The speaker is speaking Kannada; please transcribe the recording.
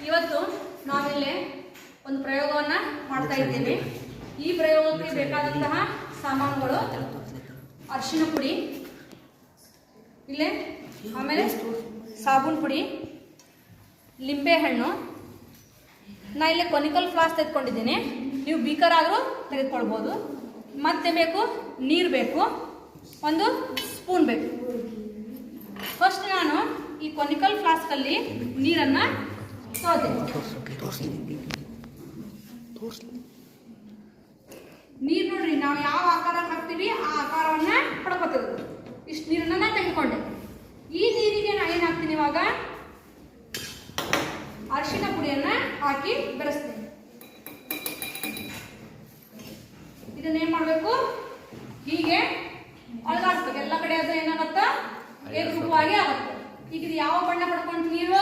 ಇವತ್ತು ನಾವಿಲ್ಲಿ ಒಂದು ಪ್ರಯೋಗವನ್ನು ಮಾಡ್ತಾ ಇದ್ದೀವಿ. ಈ ಪ್ರಯೋಗಕ್ಕೆ ಬೇಕಾದಂತಹ ಸಾಮಾನುಗಳು ಅರಿಶಿನ ಪುಡಿ, ಇಲ್ಲೇ ಆಮೇಲೆ ಸಾಬೂನು ಪುಡಿ, ಲಿಂಬೆಹಣ್ಣು, ನಾ ಇಲ್ಲೇ ಕೊನಿಕಲ್ ಫ್ಲಾಸ್ಕ್ ತೆಗೆದುಕೊಂಡಿದ್ದೀನಿ. ನೀವು ಬೀಕರ್ ಆದರೂ ತೆಗೆದುಕೊಳ್ಬೋದು. ಮತ್ತೆ ಬೇಕು ನೀರು ಬೇಕು, ಒಂದು ಸ್ಪೂನ್ ಬೇಕು. ಫಸ್ಟ್ ನಾನು ಈ ಕೊನಿಕಲ್ ಫ್ಲಾಸ್ಕಲ್ಲಿ ನೀರನ್ನು ನೀರು ನೋಡ್ರಿ, ನಾವು ಯಾವ ಆಕಾರ ಹಾಕ್ತೀವಿ ಆ ಆಕಾರವನ್ನ ಪಡ್ಕೋತೀವಿ. ಇಷ್ಟು ನೀರನ್ನ ನಾನು ತೆಗೆದುಕೊಂಡೆ. ಈ ನೀರಿಗೆ ನಾನು ಏನು ಹಾಕ್ತೀನಿ, ಇವಾಗ ಅರಿಶಿನ ಪುಡಿಯನ್ನ ಹಾಕಿ ಬೆರೆಸ್ತೀನಿ. ಇದನ್ನೇನ್ ಮಾಡಬೇಕು, ಹೀಗೆ ಅಳಗಾಡಿಸ್ಬೇಕು. ಎಲ್ಲ ಕಡೆ ಅದು ಏನಾಗತ್ತ, ಏಕರೂಪವಾಗಿ ಆಗುತ್ತೆ. ಈಗ ಇದು ಯಾವ ಬಣ್ಣ ಪಡ್ಕೊಂಡು ನೀರು